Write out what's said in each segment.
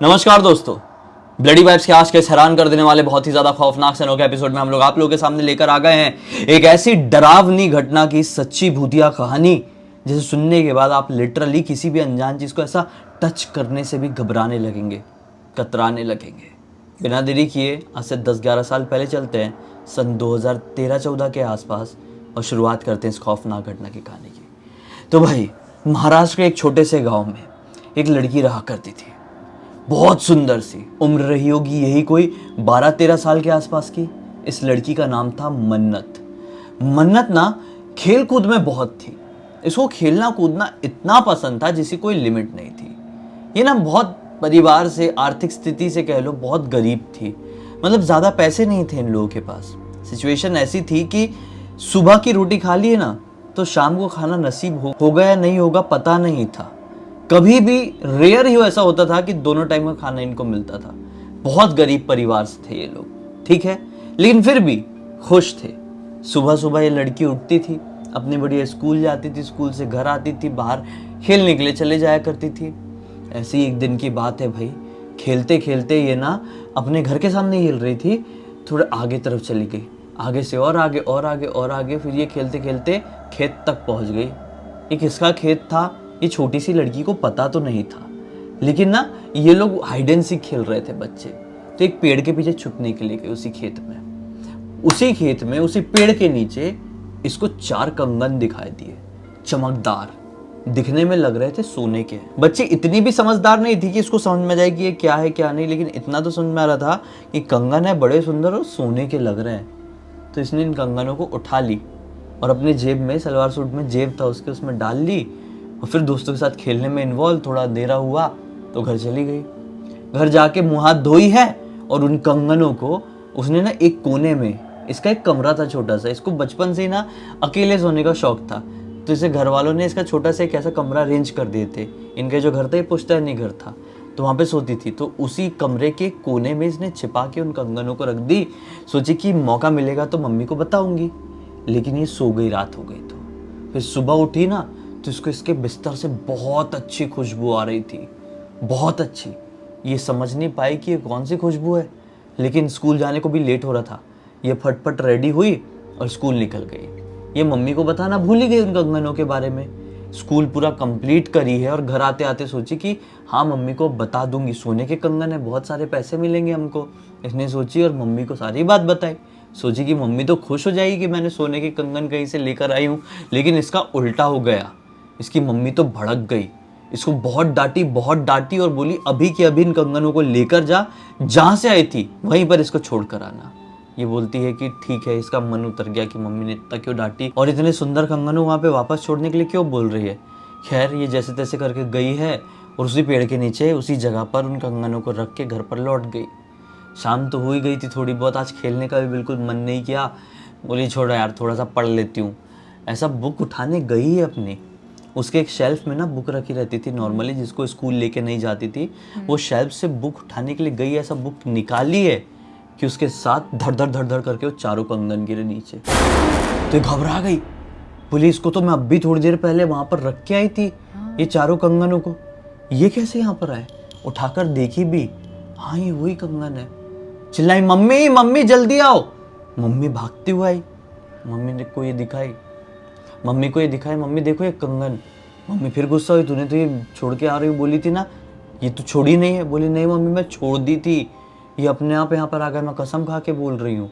नमस्कार दोस्तों, bloody vibes के आज के हैरान कर देने वाले बहुत ही ज्यादा खौफनाक से अनोखे एपिसोड में हम लोग आप लोगों के सामने लेकर आ गए हैं एक ऐसी डरावनी घटना की सच्ची भूतिया कहानी जिसे सुनने के बाद आप लिटरली किसी भी अनजान चीज को ऐसा टच करने से भी घबराने लगेंगे, कतराने लगेंगे। बिना देरी किए आज से 10-11 साल पहले चलते हैं, सन 2013-14 के आसपास, और शुरुआत करते हैं इस खौफनाक घटना की कहानी की। तो भाई, महाराष्ट्र के एक छोटे से गांव में एक लड़की रहा करती थी, बहुत सुंदर सी। उम्र रही होगी यही कोई 12-13 साल के आसपास की। इस लड़की का नाम था मन्नत। मन्नत ना खेल कूद में बहुत थी। इसको खेलना कूदना इतना पसंद था जिसकी कोई लिमिट नहीं थी। ये ना बहुत परिवार से, आर्थिक स्थिति से कह लो, बहुत गरीब थी। मतलब ज़्यादा पैसे नहीं थे इन लोगों के पास। सिचुएशन ऐसी थी कि सुबह की रोटी खा लिए ना तो शाम को खाना नसीब होगा या नहीं होगा पता नहीं था। कभी भी रेयर ही ऐसा होता था कि दोनों टाइम का खाना इनको मिलता था। बहुत गरीब परिवार से थे ये लोग, ठीक है, लेकिन फिर भी खुश थे। सुबह सुबह ये लड़की उठती थी, अपनी बढ़िया स्कूल जाती थी, स्कूल से घर आती थी, बाहर खेलने के लिए चले जाया करती थी। ऐसी एक दिन की बात है भाई, खेलते खेलते ये ना अपने घर के सामने खेल रही थी, थोड़े आगे तरफ चली गई, आगे से और आगे और आगे और आगे। फिर ये खेलते खेलते खेत तक पहुंच गई। ये किसका खेत था ये छोटी सी लड़की को पता तो नहीं था, लेकिन ना ये लोग हाइड एंड सीक खेल रहे थे बच्चे। तो एक पेड़ के पीछे छुपने के लिए गए उसी खेत में। उसी पेड़ के नीचे इसको 4 कंगन दिखाई दिए, चमकदार, दिखने में लग रहे थे सोने के। बच्ची इतनी भी समझदार नहीं थी कि इसको समझ में जाए कि ये क्या है क्या नहीं, लेकिन इतना तो समझ में आ रहा था कि कंगन है, बड़े सुंदर और सोने के लग रहे हैं। तो इसने इन कंगनों को उठा ली और अपने जेब में, सलवार सूट में जेब था उसके, उसमें डाल ली और फिर दोस्तों के साथ खेलने में इन्वॉल्व थोड़ा देरा हुआ तो घर चली गई। घर जाके मुंह हाथ धोई है और उन कंगनों को उसने ना एक कोने में, इसका एक कमरा था छोटा सा, इसको बचपन से ही ना अकेले सोने का शौक था, तो इसे घर वालों ने इसका छोटा सा एक ऐसा कमरा अरेंज कर दिए थे। इनके जो घर था ये पुश्तैनी घर था, तो वहाँ पे सोती थी। तो उसी कमरे के कोने में इसने छिपा के उन कंगनों को रख दी। सोची कि मौका मिलेगा तो मम्मी को बताऊंगी, लेकिन ये सो गई, रात हो गई। तो फिर सुबह उठी ना तो इसको इसके बिस्तर से बहुत अच्छी खुशबू आ रही थी, बहुत अच्छी। ये समझ नहीं पाई कि ये कौन सी खुशबू है, लेकिन स्कूल जाने को भी लेट हो रहा था। ये फटफट रेडी हुई और स्कूल निकल गई। ये मम्मी को बताना भूल ही गई उन कंगनों के बारे में। स्कूल पूरा कंप्लीट करी है और घर आते आते सोची कि हाँ मम्मी को बता दूंगी, सोने के कंगन है, बहुत सारे पैसे मिलेंगे हमको। इसने सोची और मम्मी को सारी बात बताई। सोची कि मम्मी तो खुश हो जाएगी कि मैंने सोने के कंगन कहीं से लेकर आई हूँ, लेकिन इसका उल्टा हो गया। इसकी मम्मी तो भड़क गई, इसको बहुत डांटी और बोली अभी के अभी इन कंगनों को लेकर जा, जहां से आई थी वहीं पर इसको छोड़ कर आना। ये बोलती है कि ठीक है। इसका मन उतर गया कि मम्मी ने इतना क्यों डांटी और इतने सुंदर कंगनों वहां पे वापस छोड़ने के लिए क्यों बोल रही है। खैर, ये जैसे तैसे करके गई है और उसी पेड़ के नीचे उसी जगह पर उन कंगनों को रख के घर पर लौट गई। शाम तो हो ही गई थी थोड़ी बहुत, आज खेलने का भी बिल्कुल मन नहीं किया। बोली छोड़ो यार, थोड़ा सा पढ़ लेती हूँ। ऐसा बुक उठाने गई है अपनी, उसके एक शेल्फ में ना बुक रखी रहती थी नॉर्मली, जिसको स्कूल लेके नहीं जाती थी, वो शेल्फ से बुक उठाने के लिए गई। ऐसा बुक निकाली है कि उसके साथ धड़ धड़ करके वो 4 कंगन गिरे नीचे। तो घबरा गई, बोली इसको तो मैं अब भी थोड़ी देर पहले वहां पर रख के आई थी, ये 4 कंगनों को, ये कैसे यहाँ पर आए। उठाकर देखी भी, हाँ ये वही कंगन है। चिल्लाई मम्मी मम्मी जल्दी आओ। मम्मी भागती हुई आई, मम्मी को ये दिखाई, मम्मी देखो ये कंगन। मम्मी फिर गुस्सा हुई, तूने तो ये छोड़ के आ रही, बोली थी ना ये तो छोड़ी नहीं है। बोली नहीं मम्मी मैं छोड़ दी थी, ये अपने आप यहाँ पर आ गया, मैं कसम खा के बोल रही हूँ।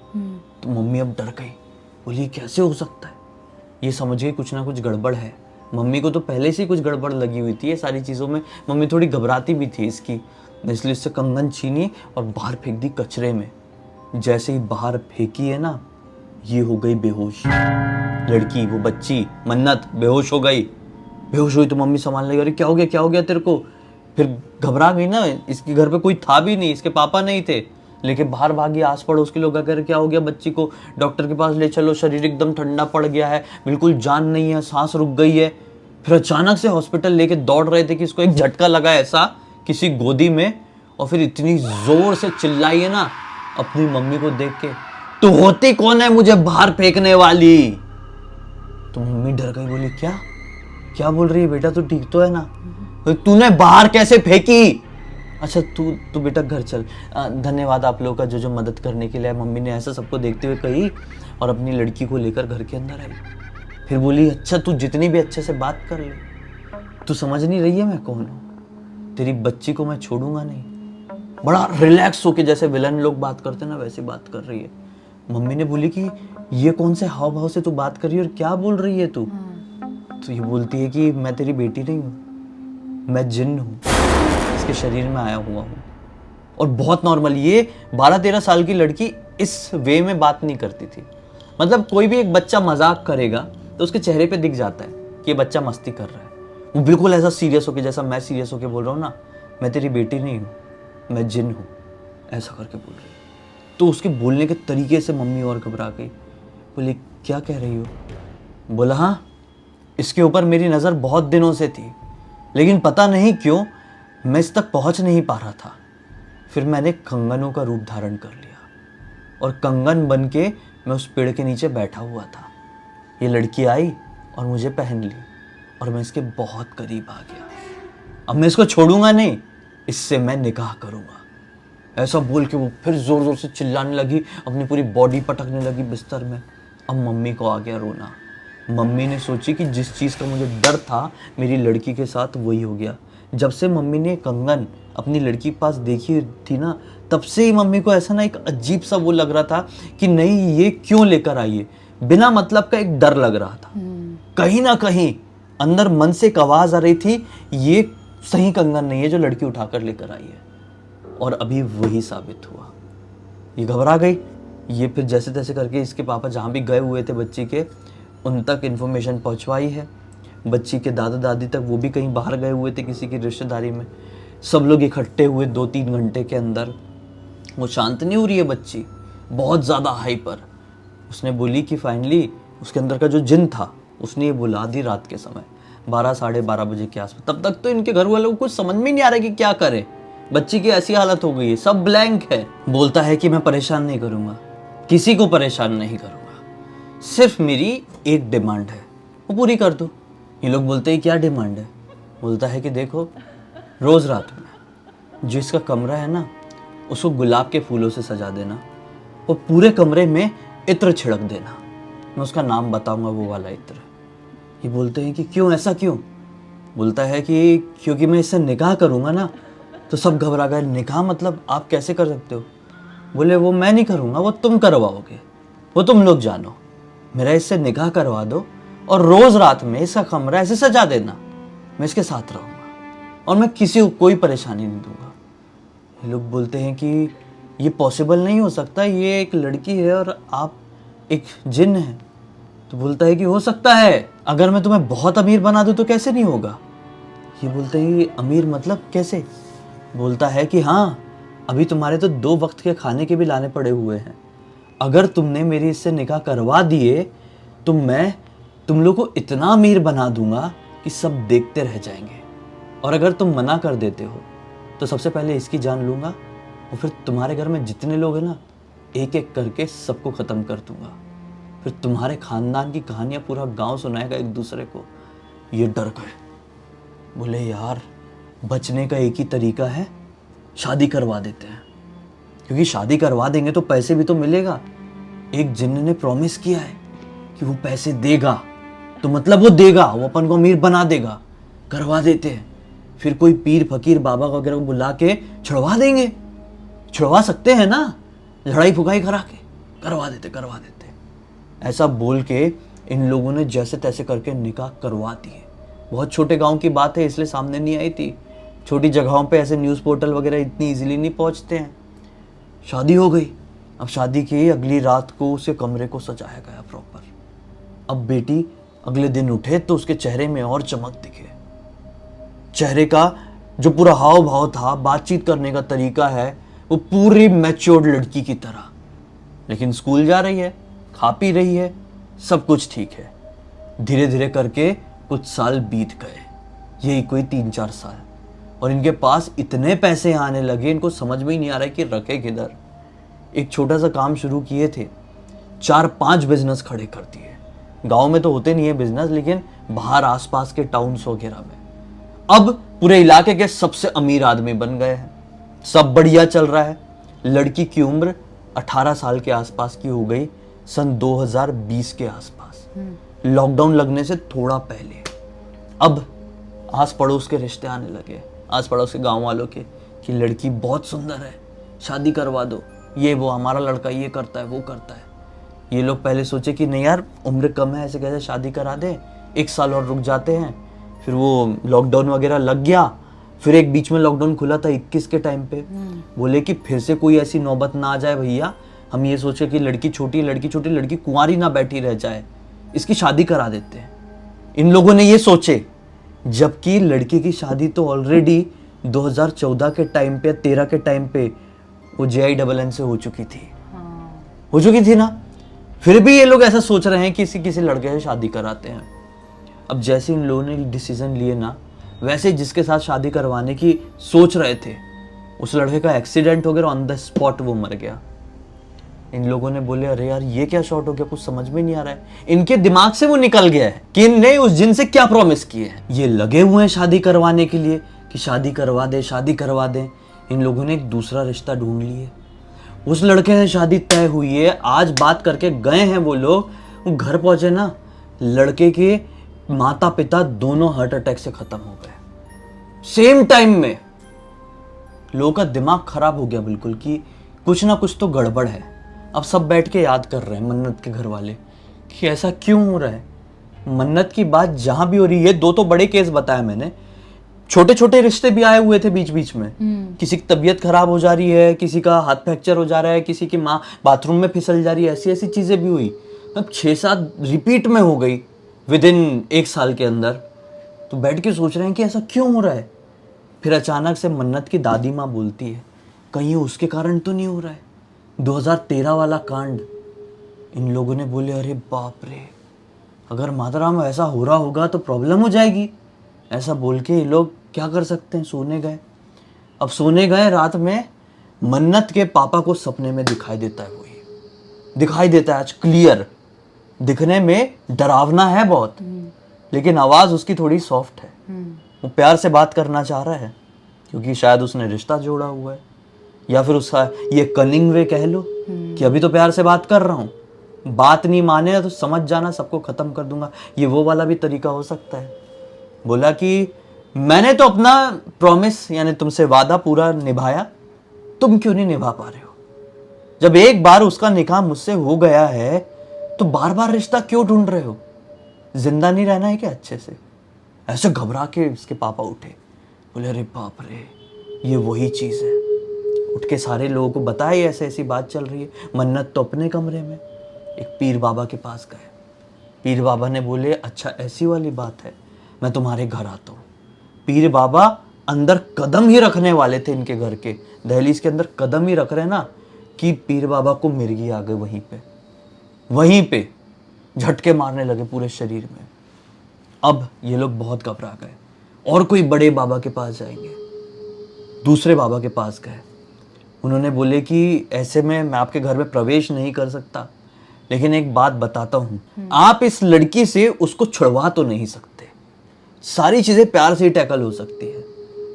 तो मम्मी अब डर गई, बोली कैसे हो सकता है। ये समझ गई कुछ ना कुछ गड़बड़ है। मम्मी को तो पहले से ही कुछ गड़बड़ लगी हुई थी ये सारी चीज़ों में। मम्मी थोड़ी घबराती भी थी इसकी, इसलिए इससे कंगन छीनी और बाहर फेंक दी कचरे में। जैसे ही बाहर फेंकी है ना, ये हो गई बेहोश। लड़की, वो बच्ची मन्नत बेहोश हो गई। बेहोश हुई तो मम्मी संभाल लगी, अरे क्या हो गया तेरे को। फिर घबरा गई ना, इसके घर पे कोई था भी नहीं, इसके पापा नहीं थे, लेकिन बाहर भागी, आस पड़ोस के लोग अगर क्या हो गया बच्ची को, डॉक्टर के पास ले चलो, शरीर एकदम ठंडा पड़ गया है, बिल्कुल जान नहीं है, सांस रुक गई है। फिर अचानक से हॉस्पिटल लेके दौड़ रहे थे कि इसको एक झटका लगा ऐसा किसी गोदी में, और फिर इतनी जोर से चिल्लाई है ना अपनी मम्मी को देख के, तू होती कौन है मुझे बाहर फेंकने वाली। तो मम्मी डर गई, बोली क्या बोल रही है बेटा, तू ठीक तो है ना। तूने बाहर कैसे फेंकी। अच्छा तू तू बेटा घर चल, धन्यवाद आप लोगों का जो मदद करने के लिए। मम्मी ने ऐसा सबको देखते हुए कही और अपनी लड़की को लेकर घर के अंदर आई। फिर बोली, अच्छा तू जितनी भी अच्छे से बात कर ले, तू समझ नहीं रही है मैं कौन हूँ, तेरी बच्ची को मैं छोड़ूंगा नहीं। बड़ा रिलैक्स होके जैसे विलन लोग बात करते ना वैसे बात कर रही है। मम्मी ने बोली कि ये कौन से हाव भाव से तू बात कर रही है और क्या बोल रही है तू? तो ये बोलती है कि मैं तेरी बेटी नहीं हूँ, मैं जिन्न हूँ, इसके शरीर में आया हुआ हूँ। और बहुत नॉर्मल, ये 12-13 साल की लड़की इस वे में बात नहीं करती थी। मतलब कोई भी एक बच्चा मजाक करेगा तो उसके चेहरे पे दिख जाता है कि ये बच्चा मस्ती कर रहा है। वो बिल्कुल ऐसा सीरियस होके, जैसा मैं सीरियस होके बोल रहा हूँ ना, मैं तेरी बेटी नहीं हूँ, मैं जिन हूँ, ऐसा करके बोल रही है। तो उसके बोलने के तरीके से मम्मी और घबरा गई। बोली, क्या कह रही हो? बोला, हाँ इसके ऊपर मेरी नज़र बहुत दिनों से थी, लेकिन पता नहीं क्यों मैं इस तक पहुंच नहीं पा रहा था। फिर मैंने कंगनों का रूप धारण कर लिया और कंगन बन के मैं उस पेड़ के नीचे बैठा हुआ था। ये लड़की आई और मुझे पहन ली और मैं इसके बहुत करीब आ गया। अब मैं इसको छोड़ूंगा नहीं, इससे मैं निकाह करूंगा। ऐसा बोल के वो फिर जोर जोर से चिल्लाने लगी, अपनी पूरी बॉडी पटकने लगी बिस्तर में। अब मम्मी को आ गया रोना। मम्मी ने सोची कि जिस चीज़ का मुझे डर था मेरी लड़की के साथ वही हो गया। जब से मम्मी ने कंगन अपनी लड़की के पास देखी थी ना, तब से ही मम्मी को ऐसा ना एक अजीब सा वो लग रहा था कि नहीं ये क्यों लेकर आई है, बिना मतलब का एक डर लग रहा था। कहीं ना कहीं अंदर मन से एक आवाज़ आ रही थी, ये सही कंगन नहीं है जो लड़की उठाकर लेकर आई है। और अभी वही साबित हुआ। ये घबरा गई। ये फिर जैसे तैसे करके इसके पापा जहाँ भी गए हुए थे बच्ची के, उन तक इन्फॉर्मेशन पहुँचवाई है। बच्ची के दादा दादी तक, वो भी कहीं बाहर गए हुए थे किसी की रिश्तेदारी में। सब लोग इकट्ठे हुए 2-3 घंटे के अंदर। वो शांत नहीं हो रही है बच्ची, बहुत ज़्यादा हाइपर। उसने बोली कि फाइनली उसके अंदर का जो जिन था उसने ये बुला दी रात के समय 12-12:30 बजे के आसपास। तब तक तो इनके घर वालों को कुछ समझ में नहीं आ रहा कि क्या करें। बच्ची की ऐसी हालत हो गई है, सब ब्लैंक है। बोलता है कि मैं परेशान नहीं करूँगा, किसी को परेशान नहीं करूँगा, सिर्फ मेरी एक डिमांड है, वो पूरी कर दो। ये लोग बोलते हैं क्या डिमांड है? बोलता है कि देखो, रोज़ रात में जो इसका कमरा है ना, उसको गुलाब के फूलों से सजा देना और पूरे कमरे में इत्र छिड़क देना। मैं उसका नाम बताऊंगा, वो वाला इत्र। ये बोलते हैं कि क्यों, ऐसा क्यों? बोलता है कि क्योंकि मैं इससे निकाह करूंगा ना। तो सब घबरा गए। निकाह मतलब आप कैसे कर सकते हो? बोले, वो मैं नहीं करूंगा, वो तुम करवाओगे, वो तुम लोग जानो। मेरा इससे निकाह करवा दो और रोज़ रात में इसका कमरा ऐसे सजा देना, मैं इसके साथ रहूँगा और मैं किसी को कोई परेशानी नहीं दूंगा। ये लोग बोलते हैं कि ये पॉसिबल नहीं हो सकता, ये एक लड़की है और आप एक जिन है। तो बोलता है कि हो सकता है, अगर मैं तुम्हें बहुत अमीर बना दूं तो कैसे नहीं होगा? ये बोलते हैं कि अमीर मतलब कैसे? बोलता है कि हाँ, अभी तुम्हारे तो 2 वक्त के खाने के भी लाने पड़े हुए हैं। अगर तुमने मेरी इससे निकाह करवा दिए तो मैं तुम लोग को इतना अमीर बना दूंगा कि सब देखते रह जाएंगे। और अगर तुम मना कर देते हो तो सबसे पहले इसकी जान लूँगा और फिर तुम्हारे घर में जितने लोग हैं ना, एक एक करके सबको ख़त्म कर दूंगा। फिर तुम्हारे खानदान की कहानियाँ पूरा गांव सुनाएगा एक दूसरे को। ये डर गए। बोले, यार बचने का एक ही तरीका है, शादी करवा देते हैं, क्योंकि शादी करवा देंगे तो पैसे भी तो मिलेगा। एक जिन्न ने प्रॉमिस किया है कि वो पैसे देगा, तो मतलब वो देगा, वो अपन को अमीर बना देगा। करवा देते हैं, फिर कोई पीर फकीर बाबा वगैरह को बुला के छुड़वा देंगे। छुड़वा सकते हैं ना, लड़ाई फुकाई करा के। करवा देते। ऐसा बोल के इन लोगों ने जैसे तैसे करके निकाह करवा दिए। बहुत छोटे गांव की बात है, इसलिए सामने नहीं आई थी। छोटी जगहों पे ऐसे न्यूज़ पोर्टल वगैरह इतनी इजीली नहीं पहुंचते हैं। शादी हो गई। अब शादी की अगली रात को उसके कमरे को सजाया गया प्रॉपर। अब बेटी अगले दिन उठे तो उसके चेहरे में और चमक दिखे। चेहरे का जो पूरा हाव भाव था, बातचीत करने का तरीका है, वो पूरी मैच्योर्ड लड़की की तरह। लेकिन स्कूल जा रही है, खा पी रही है, सब कुछ ठीक है। धीरे धीरे करके कुछ साल बीत गए, यही कोई 3-4 साल, और इनके पास इतने पैसे आने लगे, इनको समझ में ही नहीं आ रहा है कि रखे किधर। एक छोटा सा काम शुरू किए थे, 4-5 बिजनेस खड़े कर दिए। गांव में तो होते नहीं है बिजनेस, लेकिन बाहर आसपास के टाउन्स वगैरह में अब पूरे इलाके के सबसे अमीर आदमी बन गए हैं। सब बढ़िया चल रहा है। लड़की की उम्र 18 साल के आसपास की हो गई, सन 2020 के आसपास, लॉकडाउन लगने से थोड़ा पहले। अब आस पड़ोस के रिश्ते आने लगे, आस पड़ोस के गांव वालों के, कि लड़की बहुत सुंदर है, शादी करवा दो, ये वो हमारा लड़का ये करता है वो करता है। ये लोग पहले सोचे कि नहीं यार उम्र कम है, ऐसे कैसे शादी करा दें, 1 साल और रुक जाते हैं। फिर वो लॉकडाउन वगैरह लग गया, फिर एक बीच में लॉकडाउन खुला था 21 के टाइम पे। बोले कि फिर से कोई ऐसी नौबत ना आ जाए भैया, हम ये सोचे कि लड़की छोटी लड़की कुंवारी ना बैठी रह जाए, इसकी शादी करा देते हैं। इन लोगों ने ये सोचे, जबकि लड़की की शादी तो ऑलरेडी 2014 के टाइम पे, 13 के टाइम पे वो JINN से हो चुकी थी। हो चुकी थी ना, फिर भी ये लोग ऐसा सोच रहे हैं कि किसी लड़के से शादी कराते हैं। अब जैसे इन लोगों ने डिसीजन लिए ना, वैसे जिसके साथ शादी करवाने की सोच रहे थे, उस लड़के का एक्सीडेंट हो गया, ऑन द स्पॉट वो मर गया। इन लोगों ने बोले अरे यार ये क्या शॉट हो गया, कुछ समझ में नहीं आ रहा है। इनके दिमाग से वो निकल गया है कि इनने उस जिन से क्या प्रॉमिस किए हैं। ये लगे हुए हैं शादी करवाने के लिए कि शादी करवा दे, शादी करवा दे। इन लोगों ने एक दूसरा रिश्ता ढूंढ लिए, उस लड़के से शादी तय हुई है। आज बात करके गए हैं वो लोग, वो घर पहुंचे ना, लड़के के माता पिता दोनों हार्ट अटैक से खत्म हो गए सेम टाइम में। लोगों का दिमाग खराब हो गया बिल्कुल कि कुछ ना कुछ तो गड़बड़ है। अब सब बैठ के याद कर रहे हैं मन्नत के घर वाले कि ऐसा क्यों हो रहा है। मन्नत की बात जहां भी हो रही है, 2 तो बड़े केस बताए मैंने, छोटे छोटे रिश्ते भी आए हुए थे बीच बीच में। किसी की तबीयत खराब हो जा रही है, किसी का हाथ फ्रैक्चर हो जा रहा है, किसी की माँ बाथरूम में फिसल जा रही है, ऐसी ऐसी चीजें भी हुई। अब 6-7 रिपीट में हो गई विद इन 1 साल के अंदर। तो बैठ के सोच रहे हैं कि ऐसा क्यों हो रहा है। फिर अचानक से मन्नत की दादी माँ बोलती है कहीं उसके कारण तो नहीं हो रहा है, 2013 वाला कांड। इन लोगों ने बोले अरे बाप रे, अगर माताराम ऐसा हो रहा होगा तो प्रॉब्लम हो जाएगी। ऐसा बोल के ये लोग क्या कर सकते हैं, सोने गए। अब सोने गए, रात में मन्नत के पापा को सपने में दिखाई देता है, वही दिखाई देता है आज क्लियर। दिखने में डरावना है बहुत, लेकिन आवाज उसकी थोड़ी सॉफ्ट है। वो प्यार से बात करना चाह रहा है, क्योंकि शायद उसने रिश्ता जोड़ा हुआ है, या फिर उसका ये कनिंग वे कह लो कि अभी तो प्यार से बात कर रहा हूँ, बात नहीं माने तो समझ जाना सबको खत्म कर दूंगा। ये वो वाला भी तरीका हो सकता है। बोला कि मैंने तो अपना प्रॉमिस यानी तुमसे वादा पूरा निभाया, तुम क्यों नहीं निभा पा रहे हो। जब एक बार उसका निकाह मुझसे हो गया है तो बार बार रिश्ता क्यों ढूंढ रहे हो, जिंदा नहीं रहना है क्या अच्छे से। ऐसे घबरा के इसके पापा उठे, बोले अरे बाप रे ये वही चीज है। उठ के सारे लोगों को बताया ऐसे ऐसी बात चल रही है। मन्नत तो अपने कमरे में, एक पीर बाबा के पास गए। पीर बाबा ने बोले अच्छा ऐसी वाली बात है, मैं तुम्हारे घर आता हूँ। पीर बाबा अंदर कदम ही रखने वाले थे, इनके घर के दहलीज के अंदर कदम ही रख रहे ना, कि पीर बाबा को मिर्गी आ गई। वहीं पे झटके मारने लगे पूरे शरीर में। अब ये लोग बहुत घबरा गए और कोई बड़े बाबा के पास जाएंगे। दूसरे बाबा के पास गए, उन्होंने बोले कि ऐसे में मैं आपके घर में प्रवेश नहीं कर सकता, लेकिन एक बात बताता हूँ, आप इस लड़की से उसको छुड़वा तो नहीं सकते, सारी चीजें प्यार से ही टैकल हो सकती है,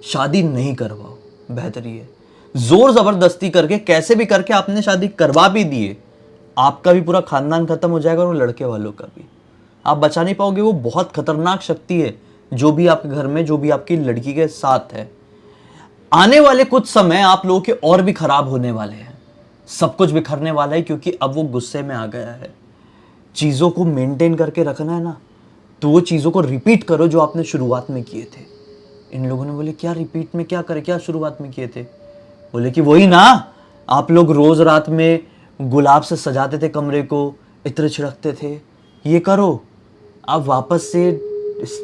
शादी नहीं करवाओ, बेहतर है। जोर जबरदस्ती करके कैसे भी करके आपने शादी करवा भी दिए, आपका भी पूरा खानदान खत्म हो जाएगा और लड़के वालों का भी, आप बचा नहीं पाओगे। वो बहुत खतरनाक शक्ति है जो भी आपके घर में, जो भी आपकी लड़की के साथ है। आने वाले कुछ समय आप लोगों के और भी खराब होने वाले हैं, सब कुछ बिखरने वाला है, क्योंकि अब वो गुस्से में आ गया है। चीजों को मेंटेन करके रखना है ना, तो वो चीजों को रिपीट करो जो आपने शुरुआत में किए थे। इन लोगों ने बोले क्या रिपीट में क्या करे, क्या शुरुआत में किए थे। बोले कि वही ना, आप लोग रोज रात में गुलाब से सजाते थे कमरे को, इत्र छिड़कते थे, ये करो, आप वापस से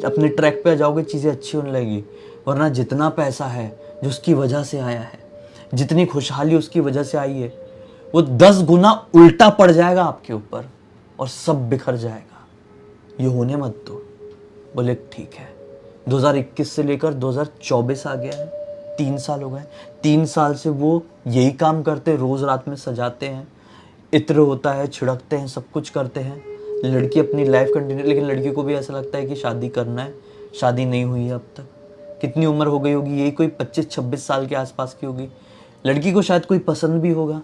अपने ट्रैक पे आ जाओगे, चीज़ें अच्छी होने लगेगी। वरना जितना पैसा है जो उसकी वजह से आया है, जितनी खुशहाली उसकी वजह से आई है, वो 10 गुना उल्टा पड़ जाएगा आपके ऊपर और सब बिखर जाएगा। ये होने मत दो। बोले ठीक है। 2021 से लेकर 2024 आ गया है, 3 साल हो गए। 3 साल से वो यही काम करते, रोज रात में सजाते हैं, इत्र होता है, छिड़कते हैं, सब कुछ करते हैं। लड़की अपनी लाइफ कंटिन्यू, लेकिन लड़की को भी ऐसा लगता है कि शादी करना है, शादी नहीं हुई है अब तक। कितनी उम्र हो गई होगी, यही कोई 25-26 साल के आसपास की होगी। लड़की को शायद कोई पसंद भी होगा,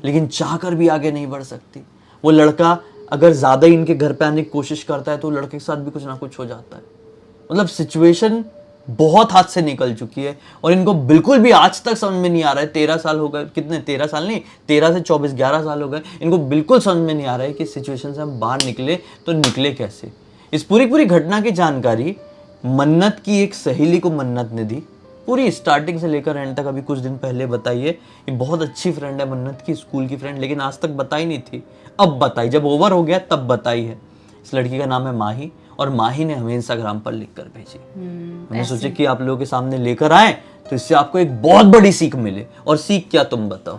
लेकिन चाहकर भी आगे नहीं बढ़ सकती। वो लड़का अगर ज्यादा ही इनके घर पे आने की कोशिश करता है तो लड़के के साथ भी कुछ ना कुछ हो जाता है। मतलब सिचुएशन बहुत हाथ से निकल चुकी है और इनको बिल्कुल भी आज तक समझ में नहीं आ रहा है। 13 साल हो गए, कितने, 13 साल नहीं, 13 से 24, 11 साल हो गए, इनको बिल्कुल समझ में नहीं आ रहा है कि सिचुएशन से हम बाहर निकले तो निकले कैसे। इस पूरी घटना की जानकारी मन्नत की एक सहेली को मन्नत ने दी, पूरी स्टार्टिंग से लेकर एंड तक। अभी कुछ दिन पहले बताई है, ये बहुत अच्छी फ्रेंड है मन्नत की, स्कूल की फ्रेंड, लेकिन आज तक बताई नहीं थी। अब बताई, जब ओवर हो गया तब बताई है। इस लड़की का नाम है माही और माही ने हमें इंस्टाग्राम पर लिख कर भेजी। मैंने सोचा कि आप लोगों के सामने लेकर आए तो इससे आपको एक बहुत बड़ी सीख मिले। और सीख क्या, तुम बताओ।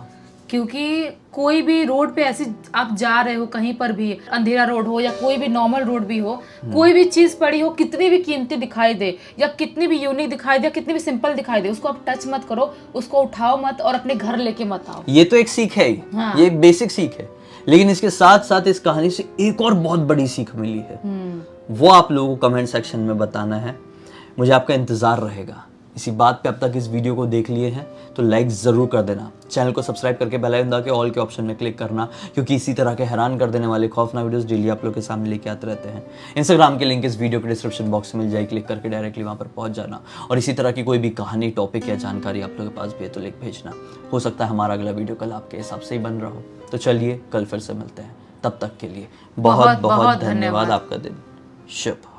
क्योंकि कोई भी रोड पे ऐसे आप जा रहे हो, कहीं पर भी अंधेरा रोड हो या कोई भी नॉर्मल रोड भी हो, कोई भी चीज पड़ी हो, कितनी भी कीमती दिखाई दे या कितनी भी यूनिक दिखाई दे या कितनी भी सिंपल दिखाई दे, उसको आप टच मत करो, उसको उठाओ मत और अपने घर लेके मत आओ। ये तो एक सीख है ही। हाँ। ये एक बेसिक सीख है, लेकिन इसके साथ साथ इस कहानी से एक और बहुत बड़ी सीख मिली है। वो आप लोगों को कमेंट सेक्शन में बताना है, मुझे आपका इंतजार रहेगा। इसी बात पे अब तक इस वीडियो को देख लिए हैं तो लाइक जरूर कर देना, चैनल को सब्सक्राइब करके बेल आइकन दबा के ऑल के ऑप्शन में क्लिक करना, क्योंकि इसी तरह के हैरान कर देने वाले खौफनाक वीडियोस डेली आप लोग के सामने लेके आते रहते हैं। इंस्टाग्राम की लिंक इस वीडियो के डिस्क्रिप्शन बॉक्स में मिल जाएगी, क्लिक करके डायरेक्टली वहां पर पहुंच जाना। और इसी तरह की कोई भी कहानी, टॉपिक या जानकारी आप लोगों के पास भी है तो लिख भेजना। हो सकता है हमारा अगला वीडियो कल आपके हिसाब से ही बन रहा हो। तो चलिए कल फिर से मिलते हैं, तब तक के लिए बहुत बहुत धन्यवाद। आपका दिन शुभ हो।